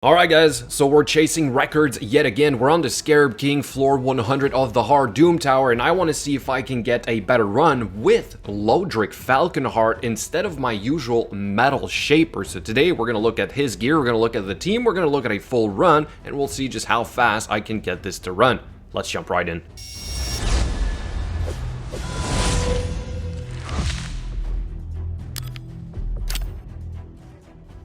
Alright guys, so we're chasing records yet again. We're on the Scarab King floor 100 of the Hard Doom Tower, and I want to see if I can get a better run with Lodric Falconheart instead of my usual Metal Shaper. So today we're going to look at his gear, we're going to look at the team, we're going to look at a full run, and we'll see just how fast I can get this to run. Let's jump right in.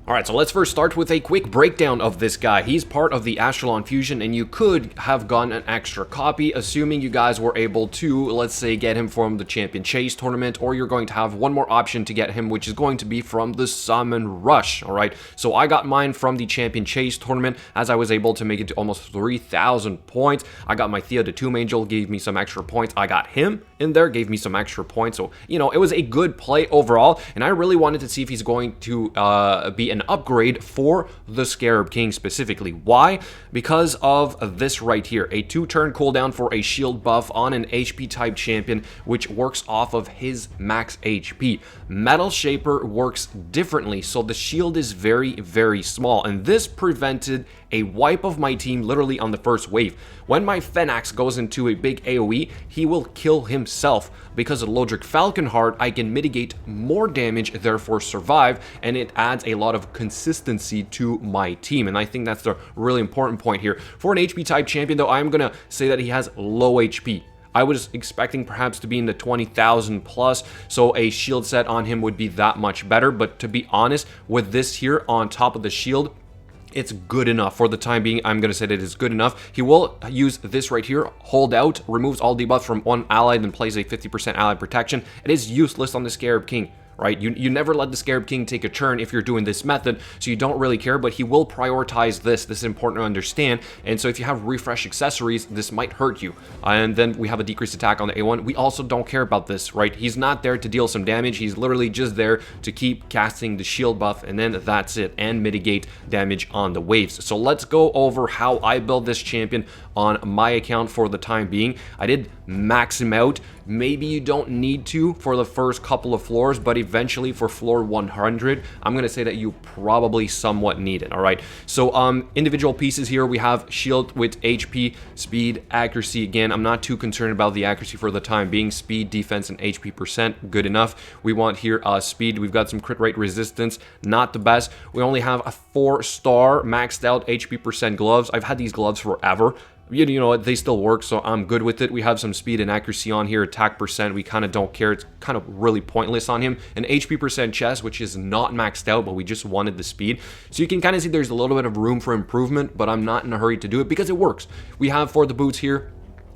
Alright, so let's first start with a quick breakdown of this guy. He's part of the Ashelon Fusion, and you could have gotten an extra copy, assuming you guys were able to, let's say, get him from the Champion Chase tournament, or you're going to have one more option to get him, which is going to be from the Summon Rush, alright? So I got mine from the Champion Chase tournament, as I was able to make it to almost 3,000 points. I got my Thea the Tomb Angel, gave me some extra points. I got him in there, gave me some extra points. So, you know, it was a good play overall, and I really wanted to see if he's going to be an upgrade for the Scarab King specifically. Why? Because of this right here, a 2-turn cooldown for a shield buff on an HP type champion, which works off of his max HP. Metal Shaper works differently, so the shield is very, very small, and this prevented a wipe of my team literally on the first wave. When my Phenax goes into a big AoE, he will kill himself. Because of Lodric Falconheart, I can mitigate more damage, therefore survive, and it adds a lot of consistency to my team, and I think that's the really important point here. For an HP type champion though, I'm gonna say that he has low HP. I was expecting perhaps to be in the 20,000 plus, so a shield set on him would be that much better, but to be honest, with this here on top of the shield, it's good enough. For the time being, I'm going to say that it's good enough. He will use this right here, hold out, removes all debuffs from one ally, then plays a 50% ally protection. It is useless on the Scarab King, right? You never let the Scarab King take a turn if you're doing this method, so you don't really care, but he will prioritize this. This is important to understand, and so if you have refresh accessories, this might hurt you. And then we have a decreased attack on the A1. We also don't care about this, right? He's not there to deal some damage. He's literally just there to keep casting the shield buff, and then that's it, and mitigate damage on the waves. So let's go over how I build this champion on my account for the time being. I did max him out. Maybe you don't need to for the first couple of floors, but eventually for floor 100, I'm going to say that you probably somewhat need it, all right? So individual pieces here, we have shield with HP, speed, accuracy. Again, I'm not too concerned about the accuracy for the time being. Speed, defense, and HP percent, good enough. We want here speed. We've got some crit rate resistance, not the best. We only have a 4-star maxed out HP percent gloves. I've had these gloves forever. You know, they still work, so I'm good with it. We have some speed and accuracy on here. Attack percent, we kind of don't care. It's kind of really pointless on him. An HP percent chest, which is not maxed out, but we just wanted the speed. So you can kind of see there's a little bit of room for improvement, but I'm not in a hurry to do it because it works. We have for the boots here,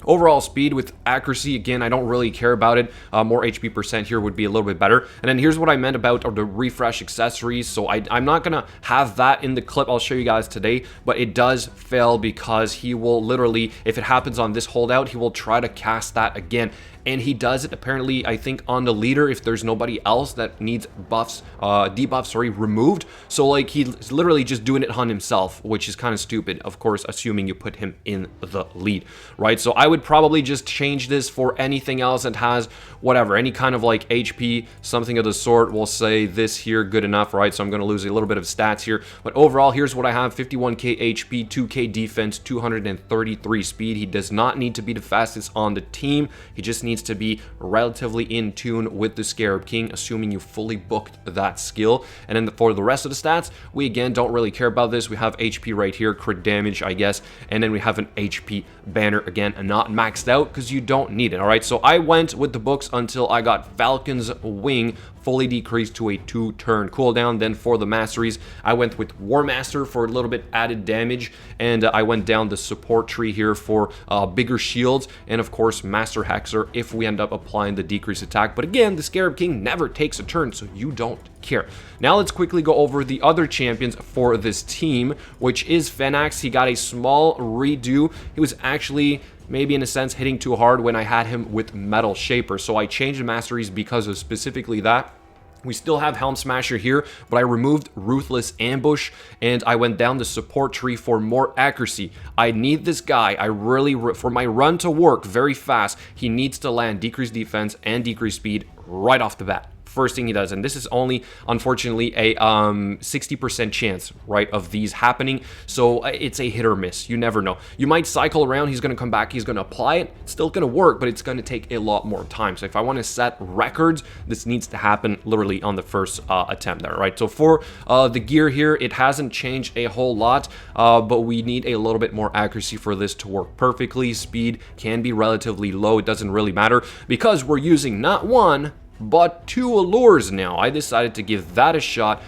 overall speed with accuracy. Again, I don't really care about it. More HP percent here would be a little bit better. And then here's what I meant about the refresh accessories. So I'm not gonna have that in the clip I'll show you guys today, but it does fail because he will literally, if it happens on this holdout, he will try to cast that again. And he does it apparently, I think, on the leader if there's nobody else that needs buffs, debuffs, removed. So like he's literally just doing it on himself, which is kind of stupid, of course, assuming you put him in the lead, right? So I would probably just change this for anything else that has whatever, any kind of like HP, something of the sort. We'll say this here, good enough, right? So I'm going to lose a little bit of stats here. But overall, here's what I have: 51k HP, 2k defense, 233 speed. He does not need to be the fastest on the team. He just needs to be relatively in tune with the Scarab King, assuming you fully booked that skill. And then for the rest of the stats, we again don't really care about this. We have HP right here, crit damage, I guess, and then we have an HP banner, again, and not maxed out because you don't need it. All right, so I went with the books until I got Falcon's Wing fully decreased to a 2-turn cooldown. Then for the masteries, I went with War Master for a little bit added damage, and I went down the support tree here for bigger shields, and of course Master Hexer if we end up applying the decreased attack. But again, the Scarab King never takes a turn, so you don't care. Now let's quickly go over the other champions for this team, which is Phenax. He got a small redo. He was actually, maybe in a sense, hitting too hard when I had him with Metal Shaper, so I changed the masteries because of specifically that. We still have Helm Smasher here, but I removed Ruthless Ambush, and I went down the support tree for more accuracy. I need this guy. I really, for my run to work very fast, he needs to land decreased defense and decreased speed right off the bat. first thing he does. And this is only, unfortunately, a 60% chance, right, of these happening. So it's a hit or miss. You never know. You might cycle around. He's going to come back. He's going to apply it. It's still going to work, but it's going to take a lot more time. So if I want to set records, this needs to happen literally on the first attempt there, right? So for the gear here, it hasn't changed a whole lot, but we need a little bit more accuracy for this to work perfectly. Speed can be relatively low. It doesn't really matter because we're using not one, but 2 allures now. I decided to give that a shot.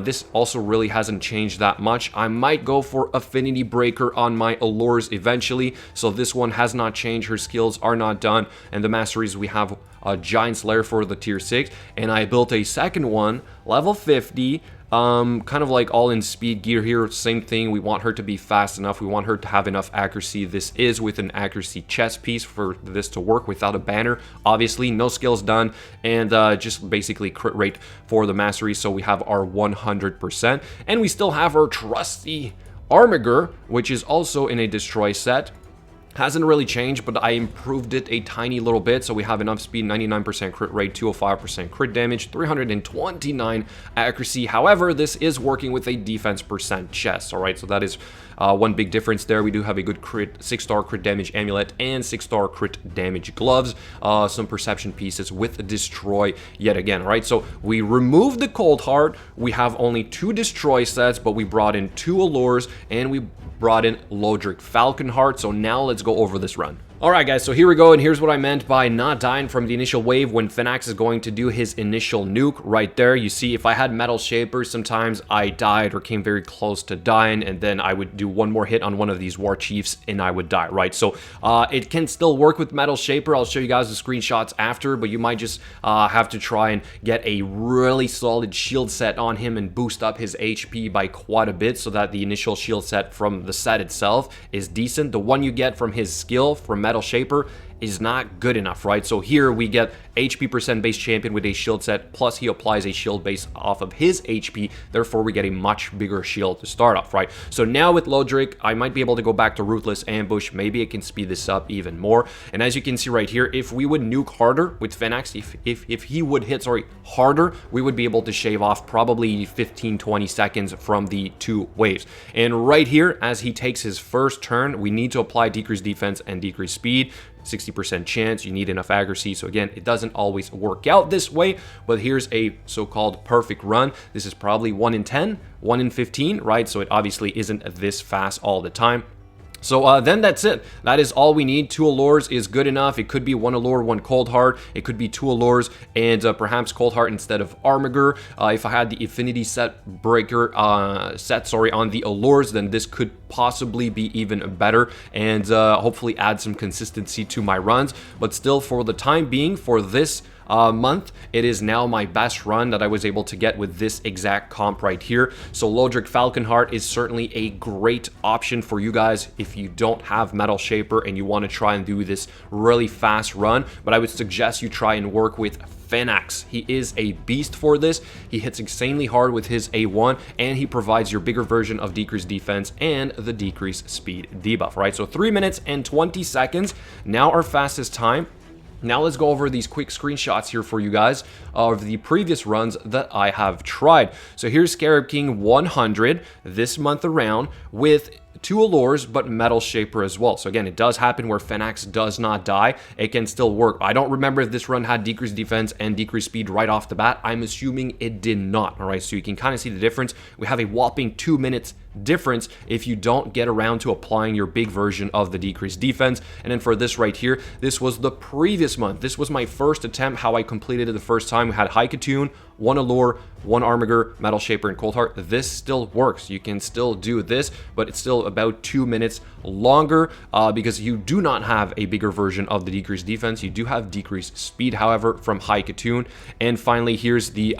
This also really hasn't changed that much. I might go for Affinity Breaker on my allures eventually. So this one has not changed. Her skills are not done. And the masteries, we have Giant Slayer for the tier 6. And I built a second one, level 50. Kind of like all in speed gear here, same thing. We want her to be fast enough. We want her to have enough accuracy. This is with an accuracy chest piece for this to work without a banner. Obviously, no skills done, and just basically crit rate for the mastery. So we have our 100%, and we still have our trusty Armiger, which is also in a destroy set. Hasn't really changed, but I improved it a tiny little bit. So we have enough speed, 99% crit rate, 205% crit damage, 329 accuracy. However, this is working with a defense percent chest. All right, so that is one big difference there. We do have a good crit, 6-star crit damage amulet and 6-star crit damage gloves. Some perception pieces with destroy yet again. All right, so we removed the cold heart. We have only 2 destroy sets, but we brought in 2 allures and we brought in Lodric Falconheart. So now let's go over this run. Alright guys, so here we go, and here's what I meant by not dying from the initial wave when Phenax is going to do his initial nuke right there. You see, if I had Metal Shaper, sometimes I died or came very close to dying, and then I would do one more hit on one of these War Chiefs and I would die, right? So it can still work with Metal Shaper. I'll show you guys the screenshots after, but you might just have to try and get a really solid shield set on him and boost up his HP by quite a bit so that the initial shield set from the set itself is decent. The one you get from his skill, from Metal Shaper, is not good enough, right? So here we get HP percent base champion with a shield set, plus he applies a shield base off of his HP, therefore we get a much bigger shield to start off, right? So now with Lodric, I might be able to go back to Ruthless Ambush, maybe I can speed this up even more, and as you can see right here, if we would nuke harder with Phenax, if he would hit, harder, we would be able to shave off probably 15-20 seconds from the 2 waves. And right here, as he takes his first turn, we need to apply decreased defense and decreased speed, 60% chance, you need enough accuracy. So again, it doesn't always work out this way, but here's a so-called perfect run. This is probably 1 in 10, 1 in 15, right? So it obviously isn't this fast all the time. So then that's it. That is all we need. 2 allures is good enough. It could be 1 allure, 1 cold heart. It could be 2 allures and perhaps cold heart instead of Armiger. If I had the affinity set breaker on the allures, then this could possibly be even better and hopefully add some consistency to my runs. But still, for the time being, for this month, it is now my best run that I was able to get with this exact comp right here. So Lodric Falconheart is certainly a great option for you guys if you don't have Metal Shaper and you want to try and do this really fast run, but I would suggest you try and work with Phenax. He is a beast for this. He hits insanely hard with his A1, and he provides your bigger version of decreased defense and the decreased speed debuff, right? So 3 minutes and 20 seconds, now our fastest time. Now let's go over these quick screenshots here for you guys of the previous runs that I have tried. So here's Scarab King 100 this month around with 2 allures, but Metal Shaper as well. So again, it does happen where Phenax does not die. It can still work. I don't remember if this run had decreased defense and decreased speed right off the bat. I'm assuming it did not. All right, so you can kind of see the difference. We have a whopping 2 minutes difference if you don't get around to applying your big version of the decreased defense. And then for this right here, this was the previous month. This was my first attempt, how I completed it the first time. We had Haikatoon, 1 allure, 1 Armiger, Metal Shaper, and Cold Heart. This still works. You can still do this, but it's still about 2 minutes longer because you do not have a bigger version of the decreased defense. You do have decreased speed, however, from Haikatoon. And finally, here's the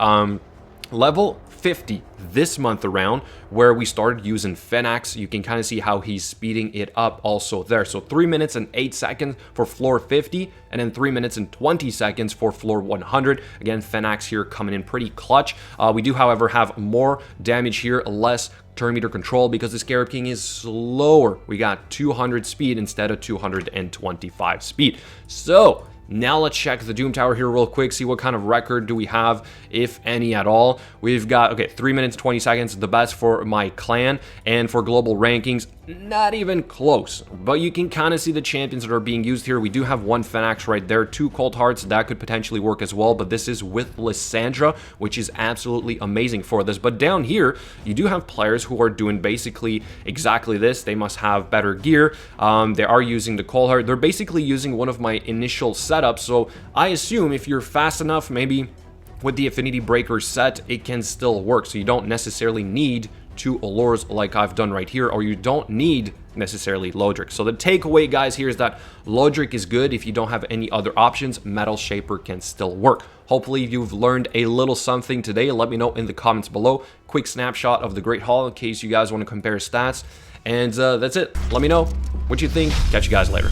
level 50 this month around where we started using Phenax. You can kind of see how he's speeding it up also there. So 3 minutes and 8 seconds for floor 50 and then 3 minutes and 20 seconds for floor 100. Again, Phenax here coming in pretty clutch. We do, however, have more damage here, less turn meter control because the Scarab King is slower. We got 200 speed instead of 225 speed. So Now let's check the Doom Tower here real quick, see what kind of record do we have, if any at all. We've got, okay, 3 minutes, 20 seconds, the best for my clan, and for global rankings, not even close. But you can kind of see the champions that are being used here. We do have 1 Phenax right there, 2 Cold Hearts, that could potentially work as well, but this is with Lissandra, which is absolutely amazing for this. But down here, you do have players who are doing basically exactly this. They must have better gear. They are using the Cold Heart. They're basically using one of my initial setups, so I assume if you're fast enough, maybe with the Affinity Breaker set, it can still work. So you don't necessarily need 2 Allures like I've done right here, or you don't need necessarily Lodric. So the takeaway, guys, here is that Lodric is good. If you don't have any other options, Metal Shaper can still work. Hopefully you've learned a little something today. Let me know in the comments below. Quick snapshot of the Great Hall in case you guys want to compare stats. And that's it. Let me know what you think. Catch you guys later.